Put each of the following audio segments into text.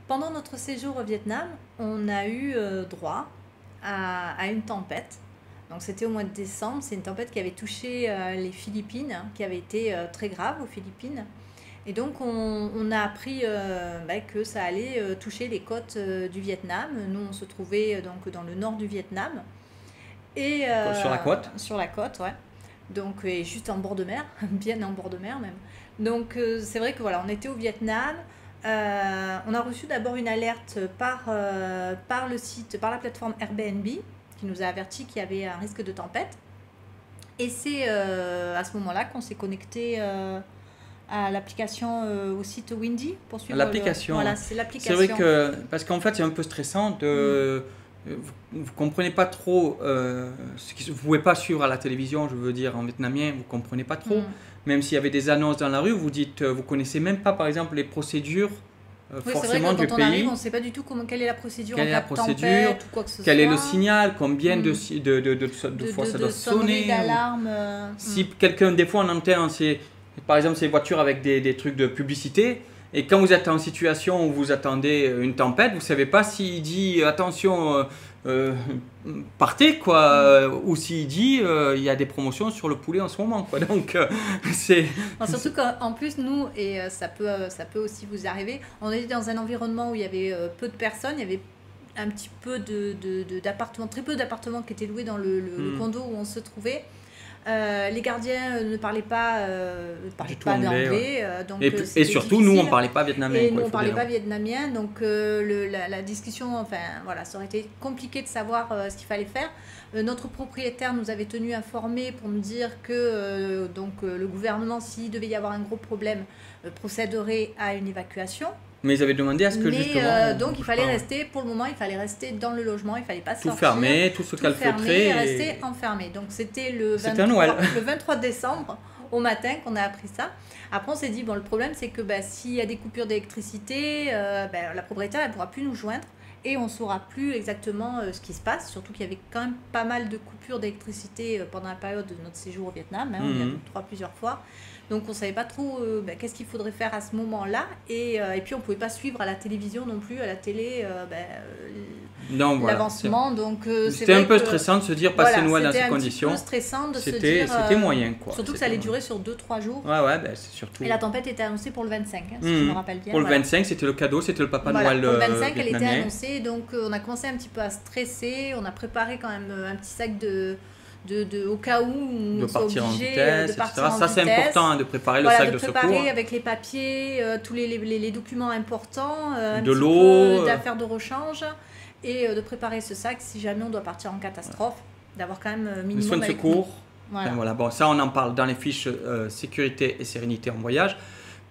pendant notre séjour au Vietnam, on a eu droit à une tempête. Donc c'était au mois de décembre, c'est une tempête qui avait touché les Philippines, hein, qui avait été très grave aux Philippines. Et donc on a appris que ça allait toucher les côtes du Vietnam. Nous on se trouvait donc dans le nord du Vietnam. Et, Sur la côte? Sur la côte, ouais. Donc et juste en bord de mer, bien en bord de mer même. Donc c'est vrai que voilà, on était au Vietnam. On a reçu d'abord une alerte par le site, par la plateforme Airbnb, qui nous a averti qu'il y avait un risque de tempête. Et c'est à ce moment-là qu'on s'est connecté à l'application, au site Windy pour suivre l'application. Voilà, c'est l'application. C'est vrai que, parce qu'en fait, c'est un peu stressant de... Vous ne comprenez pas trop, vous ne pouvez pas suivre à la télévision, je veux dire en vietnamien, vous ne comprenez pas trop. Même s'il y avait des annonces dans la rue, vous dites, vous ne connaissez même pas par exemple les procédures forcément du pays. Quand on arrive, on ne sait pas du tout quelle est la procédure en cas de tempête ou quoi que ce soit. Quel est le signal, combien de fois ça doit sonner. D'alarme. Si quelqu'un, des fois on entend, par exemple ces voitures avec des trucs de publicité. Et quand vous êtes en situation où vous attendez une tempête, vous ne savez pas s'il dit attention, partez, quoi, ou s'il dit il y a des promotions sur le poulet en ce moment, quoi. Donc, c'est. Surtout qu'en plus, nous, et ça peut aussi vous arriver, on était dans un environnement où il y avait peu de personnes, il y avait un petit peu d'appartements, très peu d'appartements qui étaient loués dans le condo où on se trouvait. Les gardiens ne parlaient pas d'anglais. Et surtout, nous, on ne parlait pas vietnamien. Et nous, on ne parlait pas vietnamien. Donc, la discussion, enfin, voilà, ça aurait été compliqué de savoir ce qu'il fallait faire. Notre propriétaire nous avait tenu informés pour nous dire que le gouvernement, s'il devait y avoir un gros problème, procéderait à une évacuation. Mais ils avaient demandé à ce que justement... donc il fallait rester, pour le moment, il fallait rester dans le logement, il ne fallait pas sortir. Tout fermé, tout se calfeutrer. Et rester enfermé. Donc c'était le 23 décembre au matin qu'on a appris ça. Après on s'est dit, bon, le problème c'est que s'il y a des coupures d'électricité, la propriétaire elle ne pourra plus nous joindre et on ne saura plus exactement ce qui se passe. Surtout qu'il y avait quand même pas mal de coupures d'électricité pendant la période de notre séjour au Vietnam. Hein, on y a vu plusieurs fois. Donc on ne savait pas trop qu'est-ce qu'il faudrait faire à ce moment-là. Et puis on ne pouvait pas suivre à la télévision non plus, à la télé, l'avancement. Donc c'était un peu stressant de se dire passez-nous dans ces conditions. C'était un petit peu stressant de se dire... C'était moyen, quoi. Surtout que ça allait durer sur 2-3 jours. Ouais, c'est surtout... Et la tempête était annoncée pour le 25, hein, si je me rappelle bien. Pour le 25, c'était le cadeau, c'était le Papa Noël pour le 25, elle vietnamien. était annoncée. Donc on a commencé un petit peu à stresser. On a préparé quand même un petit sac au cas où on soit obligé de partir en vitesse. Ça, c'est important de préparer le sac de secours. De préparer avec les papiers, tous les documents importants, de l'eau, d'affaires de rechange, et de préparer ce sac si jamais on doit partir en catastrophe, d'avoir quand même minimum les soins de secours. Voilà. Voilà. Bon, ça, on en parle dans les fiches sécurité et sérénité en voyage.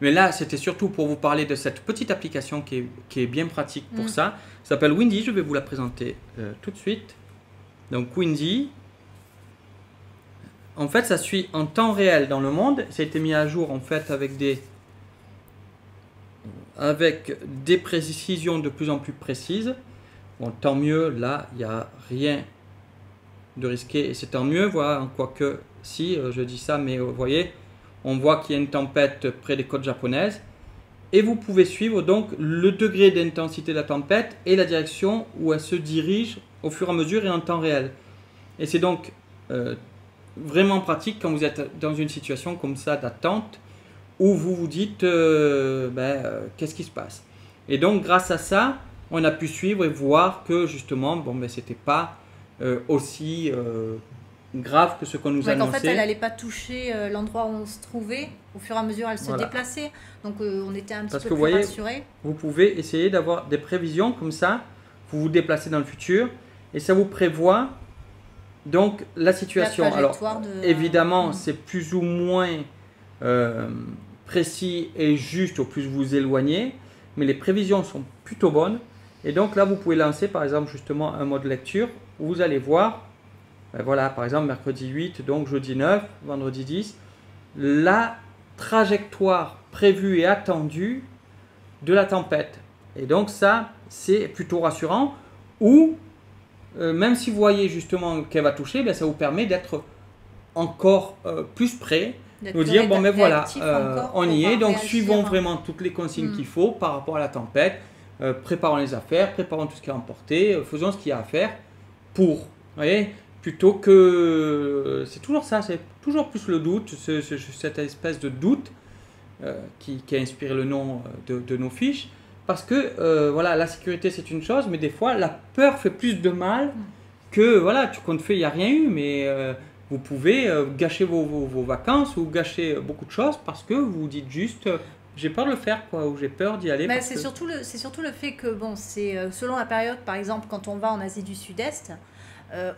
Mais là, c'était surtout pour vous parler de cette petite application qui est bien pratique pour ça. Ça s'appelle Windy, je vais vous la présenter tout de suite. Donc Windy. En fait, ça suit en temps réel dans le monde. Ça a été mis à jour en fait avec des précisions de plus en plus précises. Bon, tant mieux, là, il n'y a rien de risqué et c'est tant mieux. Voilà, quoique, si, je dis ça, mais vous voyez, on voit qu'il y a une tempête près des côtes japonaises. Et vous pouvez suivre donc le degré d'intensité de la tempête et la direction où elle se dirige au fur et à mesure et en temps réel. Et c'est donc... vraiment pratique quand vous êtes dans une situation comme ça d'attente où vous vous dites qu'est-ce qui se passe. Et donc grâce à ça on a pu suivre et voir que justement c'était pas aussi grave que ce qu'on nous annonçait. En fait elle n'allait pas toucher l'endroit où on se trouvait, au fur et à mesure elle se déplaçait, donc on était un petit peu plus rassurés. Vous pouvez essayer d'avoir des prévisions comme ça, vous vous déplacez dans le futur et ça vous prévoit donc la situation. Alors évidemment c'est plus ou moins précis et juste au plus vous vous éloignez, mais les prévisions sont plutôt bonnes. Et donc là vous pouvez lancer par exemple justement un mode lecture où vous allez voir, voilà par exemple mercredi 8, donc jeudi 9, vendredi 10, la trajectoire prévue et attendue de la tempête. Et donc ça c'est plutôt rassurant. Ou même si vous voyez justement qu'elle va toucher, ça vous permet d'être encore plus près, de dire voilà, on y est, donc suivons vraiment toutes les consignes qu'il faut par rapport à la tempête. préparons les affaires, préparons tout ce qui est à emporter, faisons ce qu'il y a à faire pour, vous voyez, plutôt que, c'est toujours ça, c'est toujours plus le doute, cette espèce de doute qui a inspiré le nom de nos fiches, parce que voilà, la sécurité c'est une chose, mais des fois la peur fait plus de mal que, voilà, tu comptes fait, il n'y a rien eu, mais vous pouvez gâcher vos vacances ou gâcher beaucoup de choses parce que vous dites juste j'ai peur de le faire, quoi, ou j'ai peur d'y aller. C'est surtout le fait que, bon, c'est selon la période, par exemple, quand on va en Asie du Sud-Est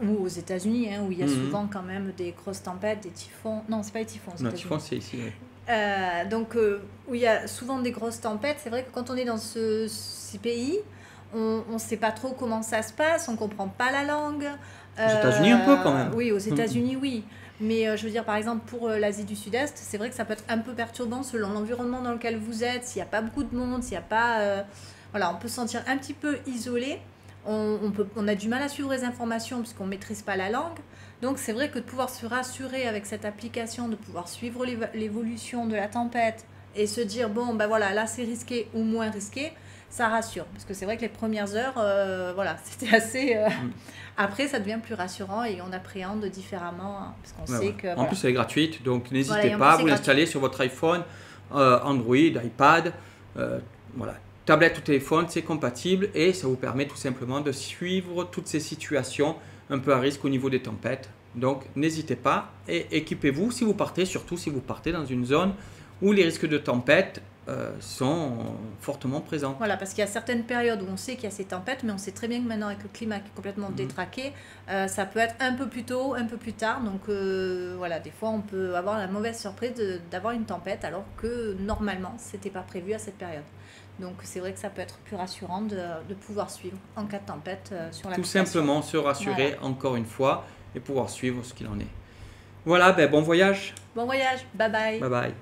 ou aux États-Unis, hein, où il y a souvent quand même des grosses tempêtes, des typhons. Non, c'est pas les typhons. Non, typhons, c'est ici. Oui. Donc, où il y a souvent des grosses tempêtes, c'est vrai que quand on est dans ces pays, on ne sait pas trop comment ça se passe, on ne comprend pas la langue. Aux États-Unis, un peu quand même. Oui, aux États-Unis, oui. Mais je veux dire, par exemple, pour l'Asie du Sud-Est, c'est vrai que ça peut être un peu perturbant selon l'environnement dans lequel vous êtes, s'il n'y a pas beaucoup de monde, s'il n'y a pas... voilà, on peut se sentir un petit peu isolé. On a du mal à suivre les informations puisqu'on ne maîtrise pas la langue. Donc c'est vrai que de pouvoir se rassurer avec cette application, de pouvoir suivre l'évolution de la tempête et se dire, bon, ben voilà, là c'est risqué ou moins risqué, ça rassure. Parce que c'est vrai que les premières heures, voilà, c'était assez... Après, ça devient plus rassurant et on appréhende différemment, hein, parce qu'on sait que... En plus, elle est gratuite, donc n'hésitez pas à vous l'installer sur votre iPhone, Android, iPad, voilà. Tablette ou téléphone, c'est compatible et ça vous permet tout simplement de suivre toutes ces situations un peu à risque au niveau des tempêtes. Donc, n'hésitez pas et équipez-vous si vous partez, surtout si vous partez dans une zone où les risques de tempête sont fortement présents. Voilà, parce qu'il y a certaines périodes où on sait qu'il y a ces tempêtes, mais on sait très bien que maintenant avec le climat qui est complètement détraqué, ça peut être un peu plus tôt, un peu plus tard. Donc voilà, des fois on peut avoir la mauvaise surprise d'avoir une tempête alors que normalement c'était pas prévu à cette période. Donc c'est vrai que ça peut être plus rassurant de pouvoir suivre en cas de tempête sur l'application. Tout simplement se rassurer encore une fois et pouvoir suivre ce qu'il en est. Voilà, ben bon voyage. Bon voyage, bye bye. Bye bye.